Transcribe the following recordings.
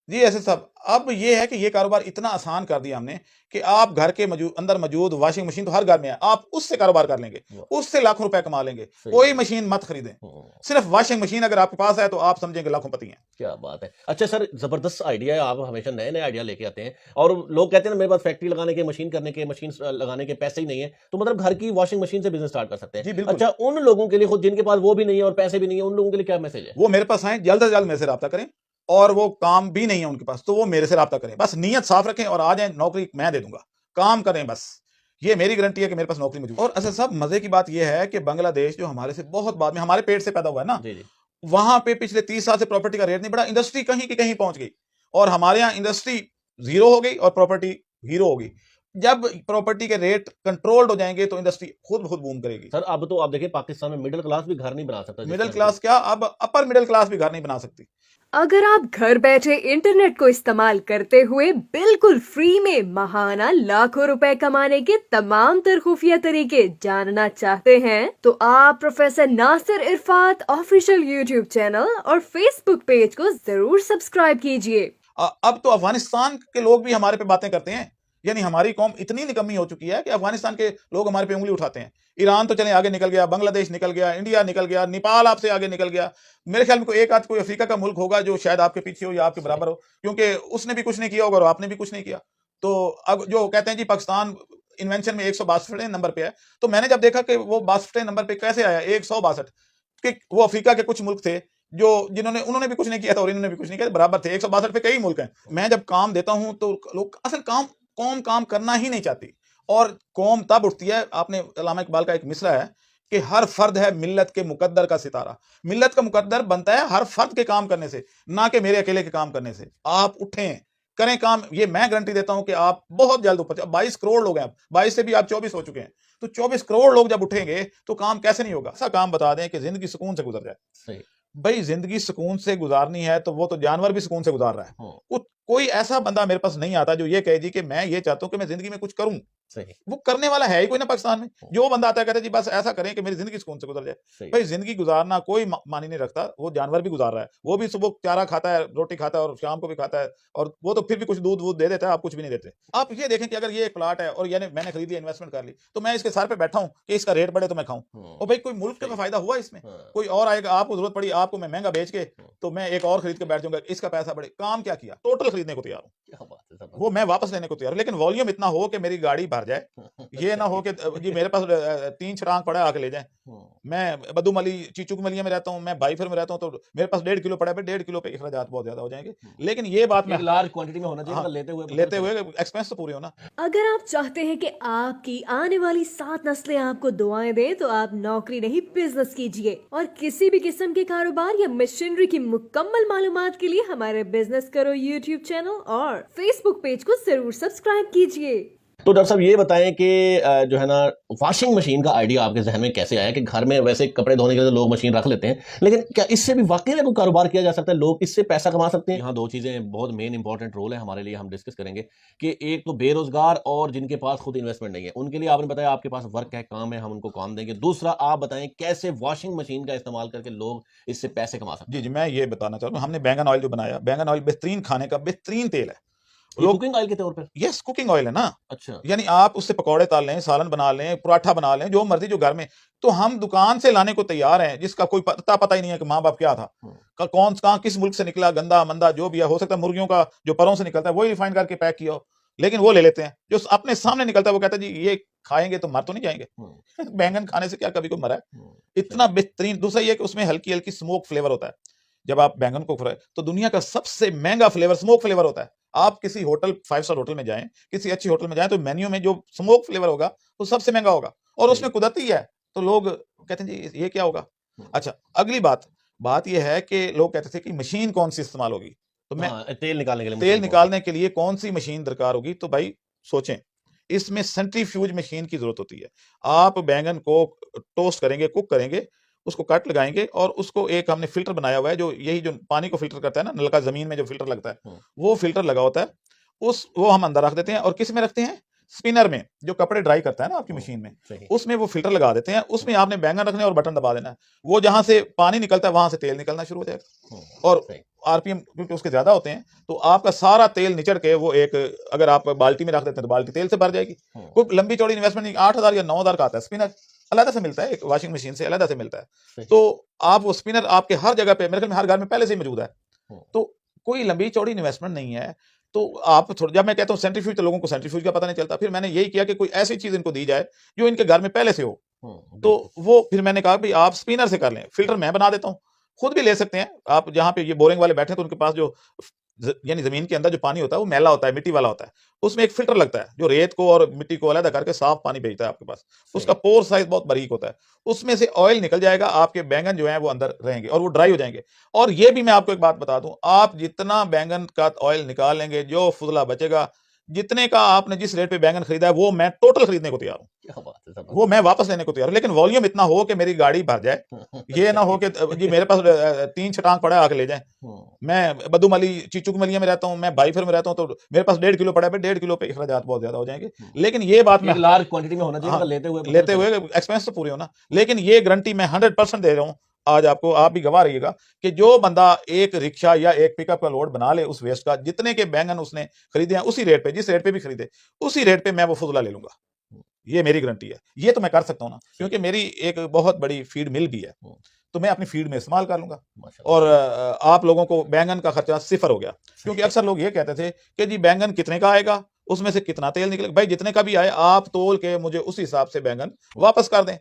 जी ऐसे सब अब ये है कि ये कारोबार इतना आसान कर दिया हमने कि आप घर के अंदर मौजूद वॉशिंग मशीन तो हर घर में है, आप उससे कारोबार कर लेंगे, उससे लाखों रुपए कमा लेंगे। कोई मशीन मत खरीदें, सिर्फ वॉशिंग मशीन अगर आपके पास है तो आप समझेंगे लाखों पति हैं। क्या बात है। अच्छा सर, जबरदस्त आइडिया है, आप हमेशा नए नए आइडिया लेके आते हैं। और लोग कहते हैं ना, मेरे पास फैक्ट्री लगाने के, मशीन करने के, मशीन लगाने के पैसे ही नहीं है, तो मतलब घर की वॉशिंग मशीन से बिजनेस स्टार्ट कर सकते जी हैं। बिल्कुल। अच्छा, उन लोगों के लिए खुद जिनके पास वो भी नहीं है और पैसे भी नहीं है, उन लोगों के लिए क्या मैसेज है? वो मेरे पास आए, जल्द से जल्द मेरे से राब्ता करें, और वो काम भी नहीं है उनके पास तो वो मेरे से राब्ता करें, बस नीयत साफ रखें और आ जाए, नौकरी मैं दे दूंगा, काम करें बस। ये मेरी गारंटी है कि मेरे पास नौकरी मौजूद है। और अच्छा साहब, मजे की बात यह है कि बांग्लादेश जो हमारे से बहुत बाद में हमारे पेट से पैदा हुआ है ना, जी जी। वहां पे पिछले 30 साल से प्रॉपर्टी का रेट नहीं बढ़ा, इंडस्ट्री कहीं की कहीं पहुंच गई, और हमारे यहाँ इंडस्ट्री जीरो हो गई और प्रॉपर्टी हीरो हो गई। जब प्रॉपर्टी के रेट कंट्रोल्ड हो जाएंगे तो इंडस्ट्री खुद खुद बूम करेगी। सर अब तो आप देखिए, पाकिस्तान में मिडिल क्लास भी घर नहीं बना सकता जिस मिडिल तरह की। क्लास क्या, अब अपर मिडिल क्लास भी घर नहीं बना सकती। अगर आप घर बैठे इंटरनेट को इस्तेमाल करते हुए बिल्कुल फ्री में महाना लाखों रुपए कमाने के तमाम तर खुफिया तरीके जानना चाहते हैं, तो आप professor Nasir Irfat official YouTube channel और फेसबुक पेज को जरूर सब्सक्राइब कीजिए। अब तो अफगानिस्तान के लोग भी हमारे पे बातें करते हैं, यानी हमारी कौम इतनी निकम्मी हो चुकी है कि अफगानिस्तान के लोग हमारे पे उंगली उठाते हैं। ईरान तो चले आगे निकल गया, बांग्लादेश निकल गया, इंडिया निकल गया, नेपाल आपसे आगे निकल गया। मेरे ख्याल में कोई एक आध कोई अफ्रीका का मुल्क होगा जो शायद आपके पीछे हो या आपके बराबर हो, क्योंकि उसने भी कुछ नहीं किया होगा और आपने भी कुछ नहीं किया। तो अब जो कहते हैं जी पाकिस्तान इन्वेंशन में 162वें नंबर पे है, तो मैंने जब देखा कि वो 62वें नंबर पे कैसे आया 162, कि वो अफ्रीका के कुछ मुल्क थे जो जिन्होंने उन्होंने भी कुछ नहीं किया था और इन्होंने भी कुछ नहीं किया, बराबर थे। 162 पे कई मुल्क हैं। मैं जब काम देता हूं तो लोग असल कौम काम करना ही नहीं चाहती, और कौम तब उठती है। आपने अल्लामा इकबाल का एक मिसरा है कि हर फर्द है मिल्लत के मुकद्दर का सितारा। मिल्लत का मुकद्दर बनता है हर फर्द के काम करने से, ना कि मेरे अकेले के काम करने से। आप उठें, करें काम, ये मैं गारंटी देता हूं कि आप बहुत जल्द ऊपर। 22 करोड़ लोग हैं, आप 22 से भी आप 24 हो चुके हैं, तो 24 करोड़ लोग जब उठेंगे तो काम कैसे नहीं होगा। ऐसा काम बता दें कि जिंदगी सुकून से गुजर जाए। सही। भाई जिंदगी सुकून से गुजारनी है तो वो तो जानवर भी सुकून से गुजार रहा है। कोई ऐसा बंदा मेरे पास नहीं आता जो ये कहे जी कि मैं ये चाहता हूं कि मैं जिंदगी में कुछ करूं। सही। वो करने वाला है ही कोई ना पाकिस्तान में। जो बंदा आता है कहता है जी बस ऐसा करें कि मेरी जिंदगी सुकून से गुजर जाए। भाई जिंदगी गुजारना कोई मानी नहीं रखता, वो जानवर भी गुजार रहा है। वो भी सुबह चारा खाता है, रोटी खाता है और शाम को भी खाता है, और वो तो फिर भी कुछ दूध वूध दे देता है, आप कुछ भी नहीं देते। आप ये देखें कि अगर ये एक प्लाट है और यानी मैंने खरीद लिया, इन्वेस्टमेंट कर ली, तो मैं इसके सर पे बैठा हूं कि इसका रेट बढ़े तो मैं खाऊं। और भाई कोई मुल्क का फायदा हुआ इसमें? कोई और आएगा, आपको जरूरत पड़ी, आपको मैं महंगा बेच के तो मैं एक और खरीद के बैठ जाऊंगा, इसका पैसा बढ़े। काम क्या किया? टोटल खरीदने को तैयार हूं, वो मैं वापस लेने को तैयार हूं, लेकिन वॉल्यूम इतना हो कि मेरी गाड़ी भर जाए। ये ना हो कि जी मेरे पास 3 छलांग पड़ा आके ले जाए। मैं बदूमली चीचू मलिया में रहता हूँ, मैं बाईफर में रहता हूँ, तो मेरे पास 1.5 किलो पड़ा है। 1.5 किलो पे अखराजात बहुत ज्यादा हो जाएंगे, लेकिन ये बात मैं लार्ज क्वांटिटी में होना चाहिए, हाँ, लेते हुए एक्सपेंस तो पूरे हो ना। अगर आप चाहते हैं कि आपकी आने वाली 7 नस्लें आपको दुआएं दें, तो आप नौकरी नहीं बिजनेस कीजिए, और किसी भी किस्म के कारोबार या मशीनरी की मुकम्मल मालूमात के लिए हमारे बिजनेस करो यूट्यूब चैनल और फेसबुक पेज को जरूर सब्सक्राइब कीजिए। तो डॉक्टर साहब ये बताएं कि जो है ना, वॉशिंग मशीन का आइडिया आपके जहन में कैसे आया? कि घर में वैसे कपड़े धोने के लिए लोग मशीन रख लेते हैं, लेकिन क्या इससे भी वाकई में कोई कारोबार किया जा सकता है? लोग इससे पैसा कमा सकते हैं? यहाँ दो चीजें बहुत मेन इंपॉर्टेंट रोल है हमारे लिए, हम डिस्कस करेंगे कि एक तो बेरोजगार और जिनके पास खुद इन्वेस्टमेंट नहीं है, उनके लिए आपने बताया आपके पास वर्क है, काम है, हम उनको काम देंगे। दूसरा आप बताएं कैसे वॉशिंग मशीन का इस्तेमाल करके लोग इससे पैसे कमा सकते हैं। जी मैं ये बताना चाहता हूँ, हमने बैंगन ऑयल जो बनाया, बैंगन ऑयल बेहतरीन खाने का बेहतरीन तेल है। कुकिंग ऑयल के तौर पर? यस, कुकिंग ऑयल है ना। अच्छा। यानी आप उससे पकौड़े तल लें, सालन बना लें, पराठा बना लें, जो मर्जी जो घर में। तो हम दुकान से लाने को तैयार हैं जिसका कोई पता ही नहीं है कि माँ बाप क्या था, कौन कहाँ किस मुल्क से निकला, गंदा मंदा जो भी है। हो सकता है मुर्गियों का जो परों से निकलता है वही रिफाइन करके पैक किया हो, लेकिन वो ले लेते हैं। जो अपने सामने निकलता है वो कहता है जी ये खाएंगे तो मर तो नहीं जाएंगे। बैंगन खाने से क्या कभी कोई मरा है? इतना बेहतरीन। दूसरा ये कि उसमें हल्की हल्की स्मोक फ्लेवर होता है। जब आप बैंगन को फ्राई, तो दुनिया का सबसे महंगा फ्लेवर स्मोक फ्लेवर होता है। आप किसी होटल 5 स्टार होटल में जाएं, किसी अच्छी होटल में जाएं, तो मेन्यू में जो स्मोक फ्लेवर होगा वो सबसे महंगा होगा, और उसमें कुदरती है। तो लोग कहते हैं जी ये क्या होगा। अच्छा, अगली बात ये है कि लोग कहते थे कि मशीन कौन सी इस्तेमाल होगी, तो मैं तेल निकालने के लिए तेल निकालने के लिए कौन सी मशीन दरकार होगी। तो भाई सोचें, इसमें सेंट्रीफ्यूज मशीन की जरूरत होती है। आप बैंगन को टोस्ट करेंगे, कुक करेंगे, उसको कट लगाएंगे, और उसको एक हमने फिल्टर बनाया हुआ है जो यही जो पानी को फिल्टर करता है ना, नलका जमीन में जो फिल्टर लगता है वो फिल्टर लगा होता है। वो हम अंदर रख देते हैं, और किस में रखते हैं? स्पिनर में जो कपड़े ड्राई करता है ना आपकी मशीन में, सही। उसमें वो फिल्टर लगा देते हैं, उसमें आपने बैंगन रखने और बटन दबा देना है, वो जहां से पानी निकलता है वहां से तेल निकलना शुरू हो जाएगा। और सही। आरपीएम क्योंकि उसके ज्यादा होते हैं तो आपका सारा तेल निचड़ के वो एक, अगर आप बाल्टी में रख देते हैं तो बाल्टी तेल से भर जाएगी। कोई लंबी चौड़ी इन्वेस्टमेंट नहीं, 8,000 या 9,000 का आता है स्पिनर, अलग से मिलता है, एक वॉशिंग मशीन से अलग से मिलता है। सही। तो आप वो स्पिनर आपके हर जगह पे, मेरे ख्याल में हर घर में पहले से ही मौजूद है, तो कोई लंबी चौड़ी इन्वेस्टमेंट नहीं है। तो आप थोड़ा, जब मैं कहता हूँ सेंट्रीफ्यूज, तो लोगों को सेंट्रीफ्यूज का पता नहीं चलता, फिर मैंने यही किया कि कोई ऐसी चीज इनको दी जाए जो इनके घर में पहले से हो। तो वो फिर मैंने कहा भाई आप स्पिनर से कर लें, फिल्टर मैं बना देता हूँ, खुद भी ले सकते हैं आप। जहाँ पे ये बोरिंग वाले बैठे हैं तो उनके पास जो यानी जमीन के अंदर जो पानी होता है वो मैला होता है, मिट्टी वाला होता है, उसमें एक फिल्टर लगता है जो रेत को और मिट्टी को अलग करके साफ पानी भेजता है आपके पास। उसका पोर साइज बहुत बारीक होता है, उसमें से ऑयल निकल जाएगा, आपके बैंगन जो है वो अंदर रहेंगे और वो ड्राई हो जाएंगे। और ये भी मैं आपको एक बात बता दूं, आप जितना बैंगन का ऑयल निकालेंगे, जो फुजला बचेगा, जितने का आपने जिस रेट पे बैंगन खरीदा है वो मैं टोटल खरीदने को तैयार हूँ, क्या बात है, वो मैं वापस लेने को तैयार हूं। लेकिन वॉल्यूम इतना हो कि मेरी गाड़ी भर जाए, ये ना हो कि जी मेरे पास 3 छटांग पड़ा है आके ले जाए। मैं बदूमली चीचुकमलिया में रहता हूँ, मैं भाईफर में रहता हूँ, तो मेरे पास 1.5 किलो पड़ा है, 1.5 किलो पे अखराजात बहुत ज्यादा हो जाएंगे। लेकिन ये बात मैं लार्ज क्वांटिटी में होना चाहिए, हाँ, मतलब लेते हुए एक्सपेंस तो पूरे होना। लेकिन ये गारंटी मैं 100% दे रहा हूँ आज आपको, आप भी गवाह रहिएगा कि जो बंदा एक रिक्शा या एक पिकअप का लोड बना ले उस वेस्ट का, जितने के बैंगन उसने खरीदे हैं उसी रेट पे, जिस रेट पे भी खरीदे उसी रेट पे मैं वो फुजला ले लूंगा, ये मेरी गारंटी है। ये तो मैं कर सकता हूँ ना, क्योंकि मेरी एक बहुत बड़ी फीड मिल भी है, तो मैं अपनी फीड में इस्तेमाल कर लूंगा। और आप लोगों को बैंगन का खर्चा सिफर हो गया, क्योंकि अक्सर लोग ये कहते थे कि जी बैंगन कितने का आएगा, उसमें से कितना तेल निकलेगा। भाई जितने का भी आए आप तोल के मुझे उस हिसाब से बैंगन वापस कर दें।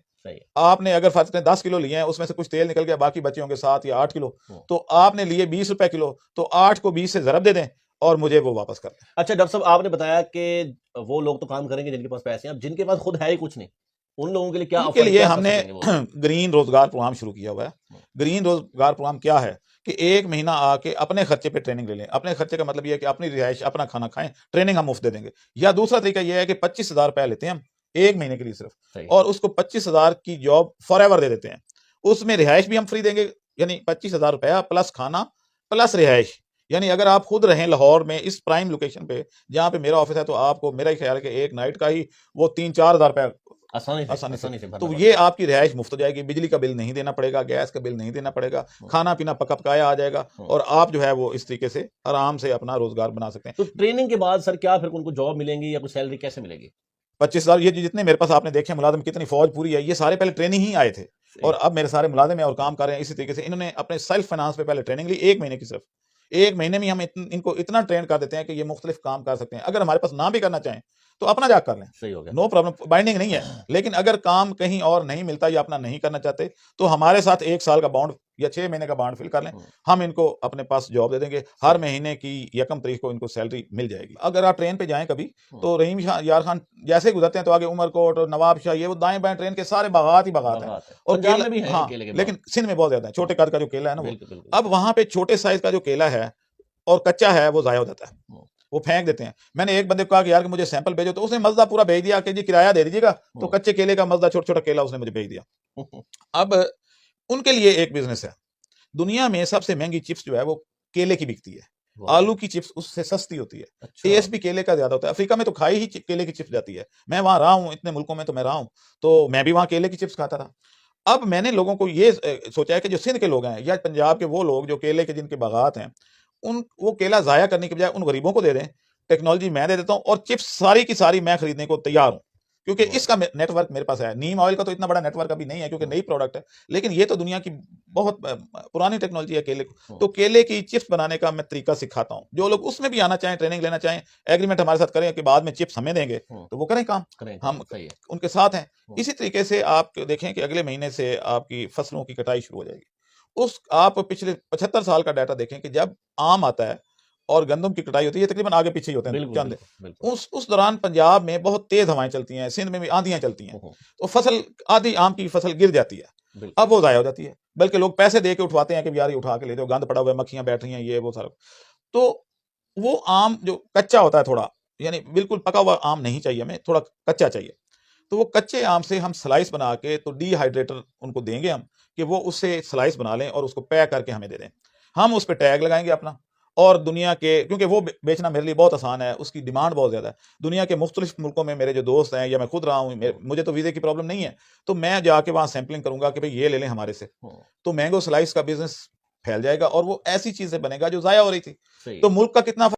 आपने अगर फर्ज करें 10 किलो लिए हैं, उसमें से कुछ तेल निकल गया, बाकी बचे होंगे 7 या 8 किलो, तो आपने लिए 20 रुपए किलो, तो 8 को 20 से जरब दे दें और मुझे वो वापस कर दें। अच्छा डॉक्टर साहब, आपने बताया कि वो लोग तो काम करेंगे जिनके पास पैसे हैं, अब जिनके पास खुद है ही कुछ नहीं, उन लोगों के लिए क्या उनके लिए हमने ग्रीन रोजगार प्रोग्राम शुरू किया हुआ है। ग्रीन रोजगार प्रोग्राम क्या है कि 1 महीना आके अपने खर्चे पे ट्रेनिंग ले लें। अपने खर्चे का मतलब ये है कि अपनी रिहाइश, अपना खाना खाएं, ट्रेनिंग हम मुफ्त दे देंगे। या दूसरा तरीका यह है कि 25,000 रुपए लेते हैं हम 1 महीने के लिए सिर्फ, और उसको 25,000 की जॉब फॉर एवर दे देते हैं। उसमें रिहाइश भी हम फ्री देंगे, यानी 25,000 रुपया प्लस खाना प्लस रिहाइश। यानी अगर आप खुद रहें लाहौर में इस प्राइम लोकेशन पे जहां पे मेरा ऑफिस है, तो आपको मेरा ही ख्याल है कि एक नाइट का ही वो 3-4 हजार रुपया आसानी से। तो ये आपकी रिहाइश मुफ्त हो जाएगी, बिजली का बिल नहीं देना पड़ेगा, गैस का बिल नहीं देना पड़ेगा, खाना पीना पका पकाया आ जाएगा, और आप जो है वो इस तरीके से आराम से अपना रोजगार बना सकते हैं। तो ट्रेनिंग के बाद सर क्या फिर उनको जॉब मिलेंगी या कुछ सैलरी कैसे मिलेगी? 25,000, ये जितने मेरे पास आपने देखे मुलाजिम, कितनी फौज पूरी है, ये सारे पहले ट्रेनिंग ही आए थे और अब मेरे सारे मुलाजिम है और काम कर रहे हैं इसी तरीके से। इन्होंने अपने सेल्फ फाइनेंस पे पहले ट्रेनिंग ली 1 महीने की, सिर्फ 1 महीने में हम इनको इतना ट्रेन कर देते हैं कि ये मुख्तलिफ काम कर सकते हैं। अगर हमारे पास ना भी करना चाहें तो अपना जाकर कर लें, सही हो गया, नो प्रॉब्लम, बाइंडिंग नहीं है। लेकिन अगर काम कहीं और नहीं मिलता या अपना नहीं करना चाहते तो हमारे साथ 1 साल का बॉन्ड या 6 महीने का बॉन्ड फिल कर लें, हम इनको अपने पास जॉब दे देंगे। हर महीने की 1 तारीख को इनको सैलरी मिल जाएगी। अगर आप ट्रेन पे जाएं कभी तो रहीम शाह यार खान जैसे गुजरते हैं तो आगे उमरकोट और नवाब शाह, ये वो दाएं बाएं ट्रेन के सारे बागात ही बागात हैं। और केला भी है, हाँ, लेकिन सिंध में बहुत ज्यादा है। छोटे कद का जो केला है ना वो, अब वहां पे छोटे साइज का जो केला है और कच्चा है वो जाया हो जाता है, वो फेंक देते हैं। मैंने एक बंदे को कहा कि यार कि मुझे सैंपल भेजो, तो उसने मजदा पूरा भेज दिया कि जी किराया दे दीजिएगा, तो कच्चे केले का मजदा छोटा छोटा केला उसने मुझे भेज दिया। अब उनके लिए एक बिजनेस है, दुनिया में सबसे महंगी चिप्स जो है वो केले की बिकती है, आलू की चिप्स उससे सस्ती होती है। टेस्ट भी केले का ज्यादा होता है। अफ्रीका में तो खाई ही केले की चिप्स जाती है। मैं वहां रहा हूं, इतने मुल्कों में तो मैं रहा हूं, तो मैं भी वहां केले की चिप्स खाता था। अब मैंने लोगों को ये सोचा है कि जो सिंध के लोग हैं या पंजाब के वो लोग जो केले के जिनके बागात हैं, वो केला जाया करने के बजाय उन गरीबों को दे दें। टेक्नोलॉजी मैं दे देता हूं और चिप्स सारी की सारी मैं खरीदने को तैयार हूं, क्योंकि इसका नेटवर्क मेरे पास है। नीम ऑयल का तो इतना बड़ा नेटवर्क अभी नहीं है क्योंकि नई प्रोडक्ट है, लेकिन ये तो दुनिया की बहुत पुरानी टेक्नोलॉजी है केले को। तो केले की चिप्स बनाने का मैं तरीका सिखाता हूं। जो लोग उसमें भी आना चाहें, ट्रेनिंग लेना चाहें, एग्रीमेंट हमारे साथ करें कि बाद में चिप्स हमें देंगे, तो वो करें काम, हम उनके साथ हैं। इसी तरीके से आप देखें कि अगले महीने से आपकी फसलों की कटाई शुरू हो जाएगी। आप पिछले 75 साल का डाटा देखें कि जब आम आता है और गंदम की कटाई होती है, तकरीबन आगे पीछे ही होते हैं चंद। उस दौरान पंजाब में बहुत तेज हवाएं चलती हैं, सिंध में भी आंधियां चलती हैं, तो फसल आधी आम की फसल गिर जाती है। अब वो जाया हो जाती है, बल्कि लोग पैसे दे के उठवाते हैं कि यार ये उठा के ले दो, गंद पड़ा हुआ है, मक्खियां बैठ रही हैं, ये वो सारा। तो वो आम जो कच्चा होता है थोड़ा, यानी बिल्कुल पका हुआ आम नहीं चाहिए हमें, थोड़ा कच्चा चाहिए। तो वो कच्चे आम से हम स्लाइस बना के, तो डिहाइड्रेटर उनको देंगे हम कि वो उससे स्लाइस बना लें और उसको पैक करके हमें दे दें। हम उस पर टैग लगाएंगे अपना, और दुनिया के, क्योंकि वो बेचना मेरे लिए बहुत आसान है, उसकी डिमांड बहुत ज़्यादा है। दुनिया के मुख्तलिफ मुल्कों में मेरे जो दोस्त हैं या मैं खुद रहा हूँ, मुझे तो वीज़े की प्रॉब्लम नहीं है, तो मैं जाके वहाँ सैम्पलिंग करूंगा कि भाई ये ले लें हमारे से, तो मैंगो स्लाइस का बिजनेस फैल जाएगा और वो ऐसी चीज़ से बनेगा जो ज़ाया हो रही थी। सही तो मुल्क का कितना